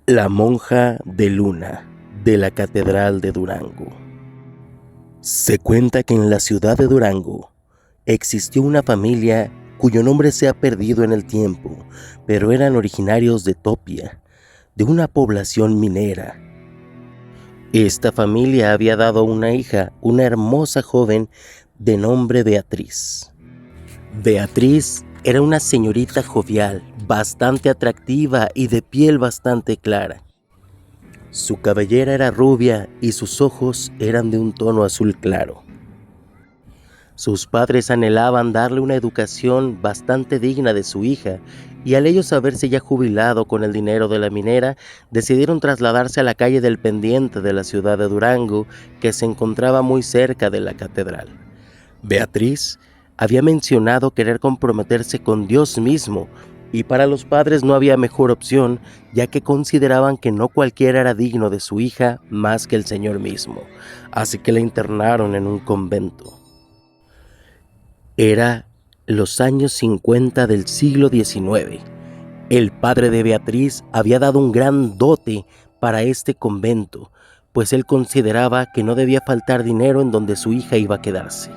La monja de Luna, de la Catedral de Durango. Se cuenta que en la ciudad de Durango existió una familia cuyo nombre se ha perdido en el tiempo, pero eran originarios de Topia, de una población minera. Esta familia había dado una hija, una hermosa joven de nombre Beatriz. Beatriz era una señorita jovial, bastante atractiva y de piel bastante clara. Su cabellera era rubia y sus ojos eran de un tono azul claro. Sus padres anhelaban darle una educación bastante digna de su hija, y al ellos haberse ya jubilado con el dinero de la minera, decidieron trasladarse a la calle del Pendiente de la ciudad de Durango, que se encontraba muy cerca de la catedral. Beatriz había mencionado querer comprometerse con Dios mismo, y para los padres no había mejor opción, ya que consideraban que no cualquiera era digno de su hija más que el Señor mismo, así que la internaron en un convento. Era los años 50 del siglo XIX. El padre de Beatriz había dado un gran dote para este convento, pues él consideraba que no debía faltar dinero en donde su hija iba a quedarse.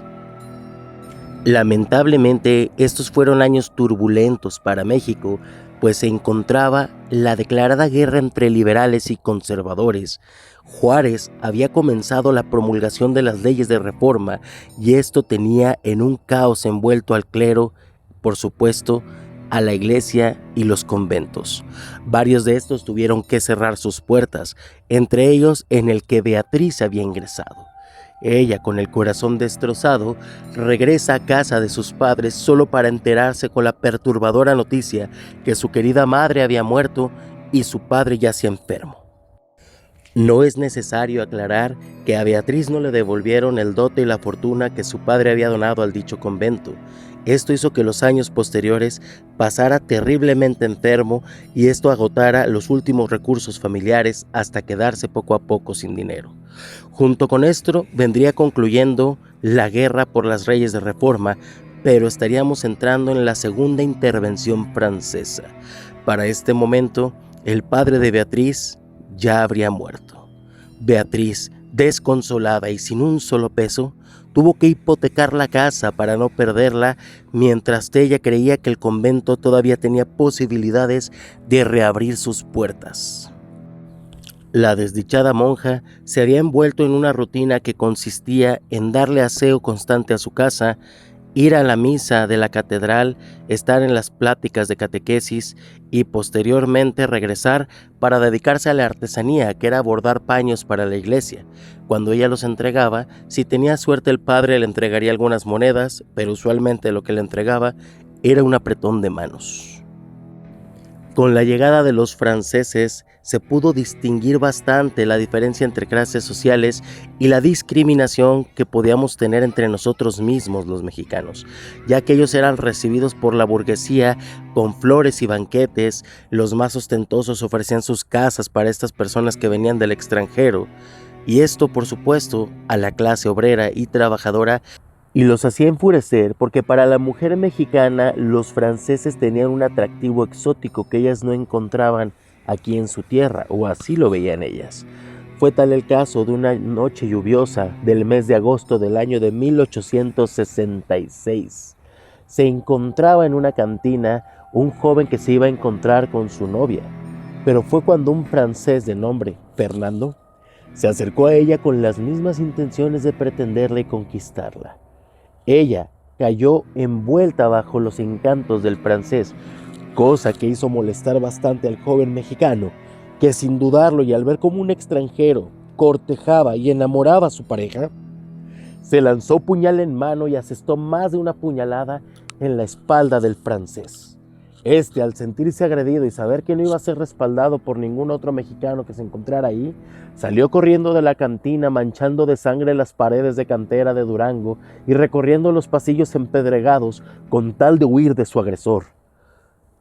Lamentablemente, estos fueron años turbulentos para México, pues se encontraba la declarada guerra entre liberales y conservadores. Juárez había comenzado la promulgación de las leyes de reforma y esto tenía en un caos envuelto al clero, por supuesto, a la iglesia y los conventos. Varios de estos tuvieron que cerrar sus puertas, entre ellos en el que Beatriz había ingresado. Ella, con el corazón destrozado, regresa a casa de sus padres solo para enterarse con la perturbadora noticia que su querida madre había muerto y su padre yacía enfermo. No es necesario aclarar que a Beatriz no le devolvieron el dote y la fortuna que su padre había donado al dicho convento. Esto hizo que los años posteriores pasara terriblemente enfermo y esto agotara los últimos recursos familiares hasta quedarse poco a poco sin dinero. Junto con esto vendría concluyendo la guerra por las leyes de reforma, pero estaríamos entrando en la segunda intervención francesa. Para este momento, el padre de Beatriz ya habría muerto. Beatriz, desconsolada y sin un solo peso, tuvo que hipotecar la casa para no perderla, mientras ella creía que el convento todavía tenía posibilidades de reabrir sus puertas. La desdichada monja se había envuelto en una rutina que consistía en darle aseo constante a su casa, ir a la misa de la catedral, estar en las pláticas de catequesis y posteriormente regresar para dedicarse a la artesanía, que era bordar paños para la iglesia. Cuando ella los entregaba, si tenía suerte el padre le entregaría algunas monedas, pero usualmente lo que le entregaba era un apretón de manos. Con la llegada de los franceses se pudo distinguir bastante la diferencia entre clases sociales y la discriminación que podíamos tener entre nosotros mismos los mexicanos, ya que ellos eran recibidos por la burguesía con flores y banquetes. Los más ostentosos ofrecían sus casas para estas personas que venían del extranjero, y esto por supuesto a la clase obrera y trabajadora, y los hacía enfurecer porque para la mujer mexicana los franceses tenían un atractivo exótico que ellas no encontraban aquí en su tierra, o así lo veían ellas. Fue tal el caso de una noche lluviosa del mes de agosto del año de 1866. Se encontraba en una cantina un joven que se iba a encontrar con su novia, pero fue cuando un francés de nombre Fernando se acercó a ella con las mismas intenciones de pretenderle conquistarla. Ella cayó envuelta bajo los encantos del francés, cosa que hizo molestar bastante al joven mexicano, que sin dudarlo y al ver cómo un extranjero cortejaba y enamoraba a su pareja, se lanzó puñal en mano y asestó más de una puñalada en la espalda del francés. Este, al sentirse agredido y saber que no iba a ser respaldado por ningún otro mexicano que se encontrara ahí, salió corriendo de la cantina manchando de sangre las paredes de cantera de Durango y recorriendo los pasillos empedregados con tal de huir de su agresor.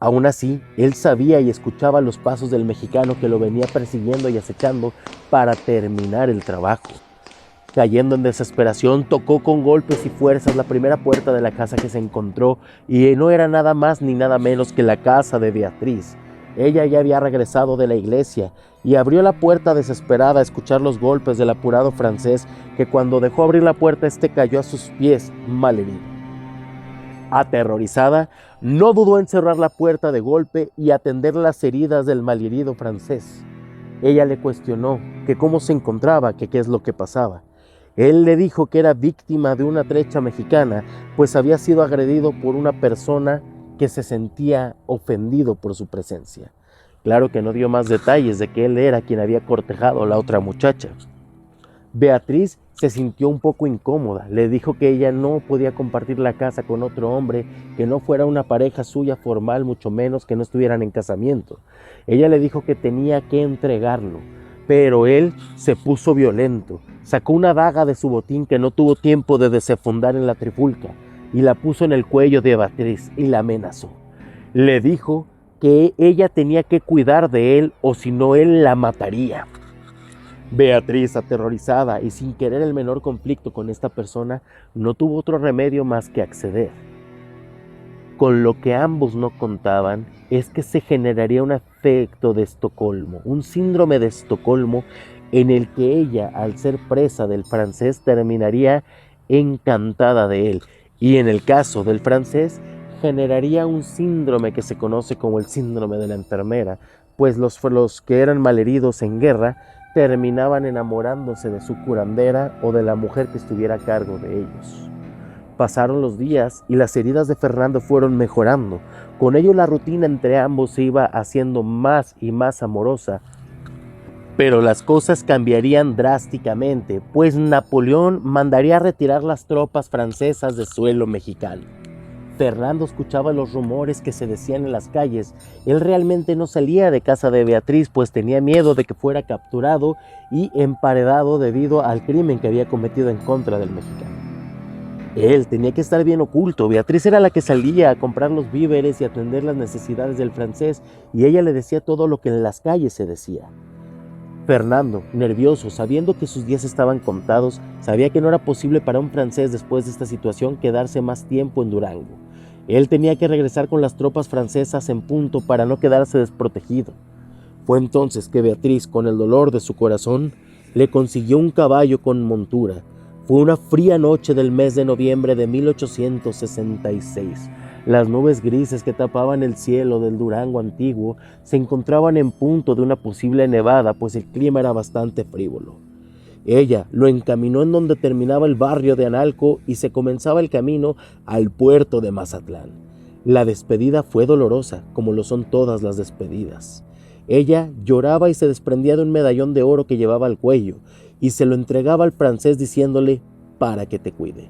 Aún así, él sabía y escuchaba los pasos del mexicano que lo venía persiguiendo y acechando para terminar el trabajo. Cayendo en desesperación, tocó con golpes y fuerzas la primera puerta de la casa que se encontró, y no era nada más ni nada menos que la casa de Beatriz. Ella ya había regresado de la iglesia y abrió la puerta desesperada a escuchar los golpes del apurado francés, que cuando dejó abrir la puerta cayó a sus pies malherido. Aterrorizada, no dudó en cerrar la puerta de golpe y atender las heridas del malherido francés. Ella le cuestionó que cómo se encontraba, que qué es lo que pasaba. Él le dijo que era víctima de una trecha mexicana, pues había sido agredido por una persona que se sentía ofendido por su presencia. Claro que no dio más detalles de que él era quien había cortejado a la otra muchacha. Beatriz se sintió un poco incómoda. Le dijo que ella no podía compartir la casa con otro hombre que no fuera una pareja suya formal, mucho menos que no estuvieran en casamiento. Ella le dijo que tenía que entregarlo, pero él se puso violento. Sacó una daga de su botín que no tuvo tiempo de desenfundar en la trifulca y la puso en el cuello de Beatriz y la amenazó. Le dijo que ella tenía que cuidar de él o si no él la mataría. Beatriz, aterrorizada y sin querer el menor conflicto con esta persona, no tuvo otro remedio más que acceder. Con lo que ambos no contaban es que se generaría un efecto de Estocolmo, un síndrome de Estocolmo en el que ella, al ser presa del francés, terminaría encantada de él. Y en el caso del francés, generaría un síndrome que se conoce como el síndrome de la enfermera, pues los que eran malheridos en guerra terminaban enamorándose de su curandera o de la mujer que estuviera a cargo de ellos. Pasaron los días y las heridas de Fernando fueron mejorando. Con ello la rutina entre ambos se iba haciendo más y más amorosa. Pero las cosas cambiarían drásticamente, pues Napoleón mandaría a retirar las tropas francesas de suelo mexicano. Fernando escuchaba los rumores que se decían en las calles. Él realmente no salía de casa de Beatriz, pues tenía miedo de que fuera capturado y emparedado debido al crimen que había cometido en contra del mexicano. Él tenía que estar bien oculto. Beatriz era la que salía a comprar los víveres y atender las necesidades del francés, y ella le decía todo lo que en las calles se decía. Fernando, nervioso, sabiendo que sus días estaban contados, sabía que no era posible para un francés después de esta situación quedarse más tiempo en Durango. Él tenía que regresar con las tropas francesas en punto para no quedarse desprotegido. Fue entonces que Beatriz, con el dolor de su corazón, le consiguió un caballo con montura. Fue una fría noche del mes de noviembre de 1866. Las nubes grises que tapaban el cielo del Durango antiguo se encontraban en punto de una posible nevada, pues el clima era bastante frívolo. Ella lo encaminó en donde terminaba el barrio de Analco y se comenzaba el camino al puerto de Mazatlán. La despedida fue dolorosa, como lo son todas las despedidas. Ella lloraba y se desprendía de un medallón de oro que llevaba al cuello y se lo entregaba al francés diciéndole para que te cuide.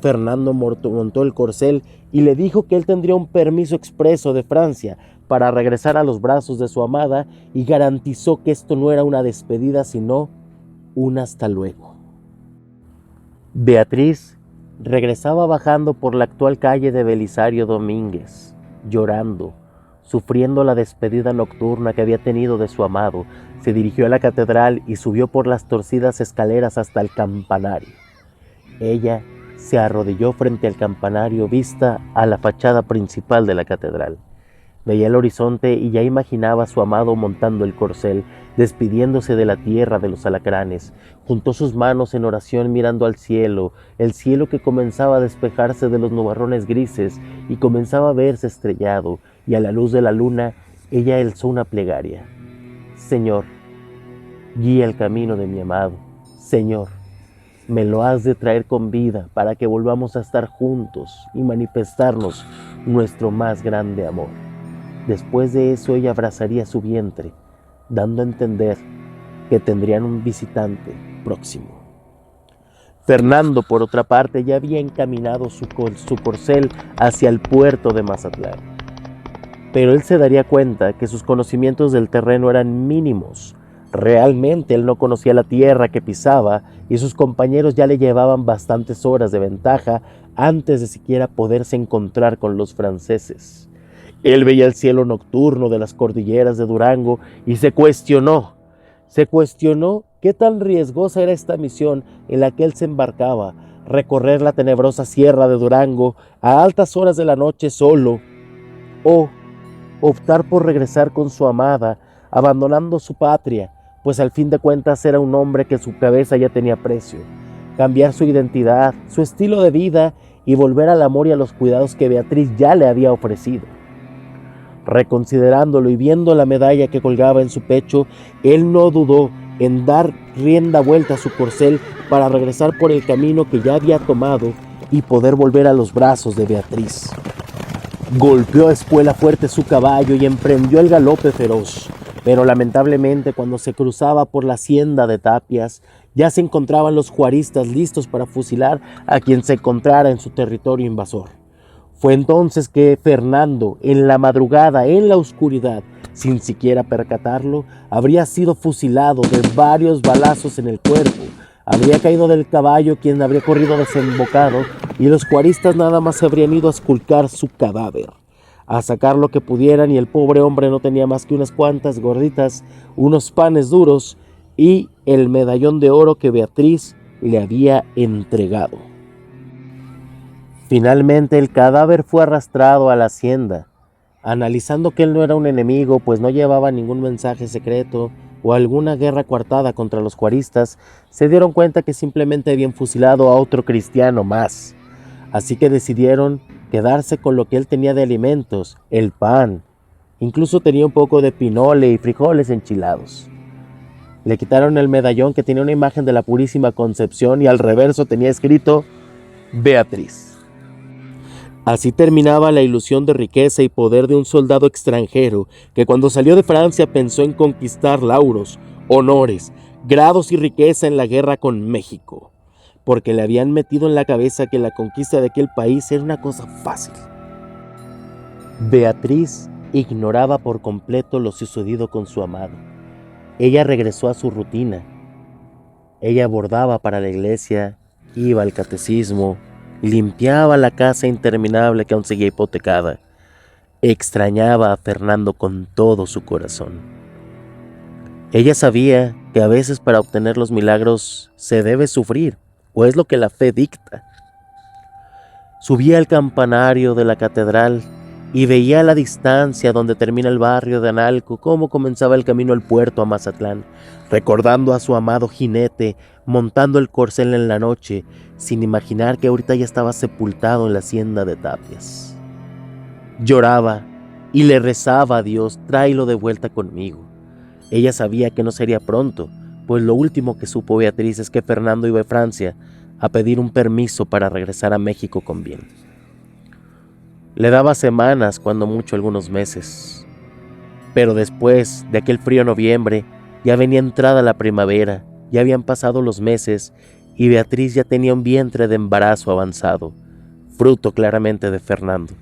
Fernando montó el corcel y le dijo que él tendría un permiso expreso de Francia para regresar a los brazos de su amada, y garantizó que esto no era una despedida sino un hasta luego. Beatriz regresaba bajando por la actual calle de Belisario Domínguez, llorando, sufriendo la despedida nocturna que había tenido de su amado. Se dirigió a la catedral y subió por las torcidas escaleras hasta el campanario. Ella se arrodilló frente al campanario vista a la fachada principal de la catedral. Veía el horizonte y ya imaginaba a su amado montando el corcel, despidiéndose de la tierra de los alacranes. Juntó sus manos en oración mirando al cielo, el cielo que comenzaba a despejarse de los nubarrones grises y comenzaba a verse estrellado, y a la luz de la luna ella alzó una plegaria. Señor, guía el camino de mi amado. Señor, me lo has de traer con vida para que volvamos a estar juntos y manifestarnos nuestro más grande amor. Después de eso ella abrazaría su vientre, dando a entender que tendrían un visitante próximo. Fernando, por otra parte, ya había encaminado su corcel hacia el puerto de Mazatlán. Pero él se daría cuenta que sus conocimientos del terreno eran mínimos. Realmente él no conocía la tierra que pisaba y sus compañeros ya le llevaban bastantes horas de ventaja antes de siquiera poderse encontrar con los franceses. Él veía el cielo nocturno de las cordilleras de Durango y se cuestionó qué tan riesgosa era esta misión en la que él se embarcaba, recorrer la tenebrosa sierra de Durango a altas horas de la noche solo, o optar por regresar con su amada, abandonando su patria, pues al fin de cuentas era un hombre que su cabeza ya tenía precio, cambiar su identidad, su estilo de vida y volver al amor y a los cuidados que Beatriz ya le había ofrecido. Reconsiderándolo y viendo la medalla que colgaba en su pecho, él no dudó en dar rienda vuelta a su corcel para regresar por el camino que ya había tomado y poder volver a los brazos de Beatriz. Golpeó a espuela fuerte su caballo y emprendió el galope feroz, pero lamentablemente cuando se cruzaba por la hacienda de Tapias, ya se encontraban los juaristas listos para fusilar a quien se encontrara en su territorio invasor. Fue entonces que Fernando, en la madrugada, en la oscuridad, sin siquiera percatarlo, habría sido fusilado de varios balazos en el cuerpo. Habría caído del caballo, quien habría corrido desembocado, y los juaristas nada más se habrían ido a esculcar su cadáver, a sacar lo que pudieran, y el pobre hombre no tenía más que unas cuantas gorditas, unos panes duros y el medallón de oro que Beatriz le había entregado. Finalmente el cadáver fue arrastrado a la hacienda. Analizando que él no era un enemigo, pues no llevaba ningún mensaje secreto o alguna guerra coartada contra los juaristas, se dieron cuenta que simplemente habían fusilado a otro cristiano más. Así que decidieron quedarse con lo que él tenía de alimentos, el pan. Incluso tenía un poco de pinole y frijoles enchilados. Le quitaron el medallón que tenía una imagen de la Purísima Concepción y al reverso tenía escrito Beatriz. Así terminaba la ilusión de riqueza y poder de un soldado extranjero que cuando salió de Francia pensó en conquistar lauros, honores, grados y riqueza en la guerra con México, porque le habían metido en la cabeza que la conquista de aquel país era una cosa fácil. Beatriz ignoraba por completo lo sucedido con su amado. Ella regresó a su rutina. Ella bordaba para la iglesia, iba al catecismo, limpiaba la casa interminable que aún seguía hipotecada. Extrañaba a Fernando con todo su corazón. Ella sabía que a veces para obtener los milagros se debe sufrir, o es lo que la fe dicta. Subía al campanario de la catedral y veía a la distancia donde termina el barrio de Analco cómo comenzaba el camino al puerto a Mazatlán, recordando a su amado jinete montando el corcel en la noche, sin imaginar que ahorita ya estaba sepultado en la hacienda de Tapias. Lloraba y le rezaba a Dios, tráelo de vuelta conmigo. Ella sabía que no sería pronto, pues lo último que supo Beatriz es que Fernando iba a Francia a pedir un permiso para regresar a México con bien. Le daba semanas, cuando mucho algunos meses. Pero después de aquel frío noviembre, ya venía entrada la primavera, ya habían pasado los meses y Beatriz ya tenía un vientre de embarazo avanzado, fruto claramente de Fernando.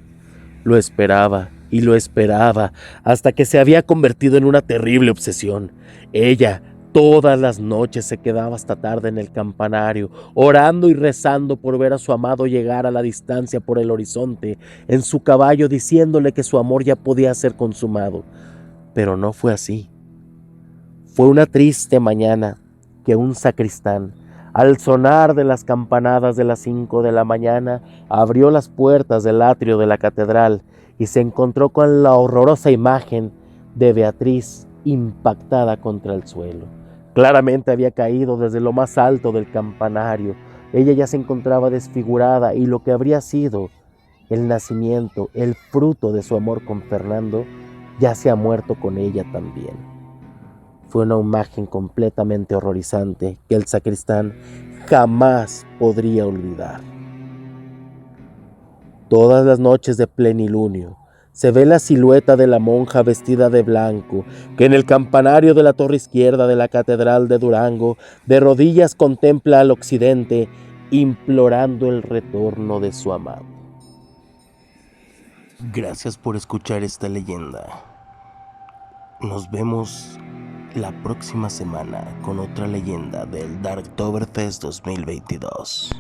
Lo esperaba y lo esperaba hasta que se había convertido en una terrible obsesión. Ella todas las noches se quedaba hasta tarde en el campanario, orando y rezando por ver a su amado llegar a la distancia por el horizonte, en su caballo, diciéndole que su amor ya podía ser consumado. Pero no fue así. Fue una triste mañana que un sacristán, al sonar de las campanadas de las 5 de la mañana, abrió las puertas del atrio de la catedral y se encontró con la horrorosa imagen de Beatriz impactada contra el suelo. Claramente había caído desde lo más alto del campanario. Ella ya se encontraba desfigurada y lo que habría sido el nacimiento, el fruto de su amor con Fernando, ya se ha muerto con ella también. Fue una imagen completamente horrorizante que el sacristán jamás podría olvidar. Todas las noches de plenilunio se ve la silueta de la monja vestida de blanco, que en el campanario de la torre izquierda de la catedral de Durango, de rodillas contempla al occidente, implorando el retorno de su amado. Gracias por escuchar esta leyenda. Nos vemos la próxima semana con otra leyenda del Darktoberfest 2022.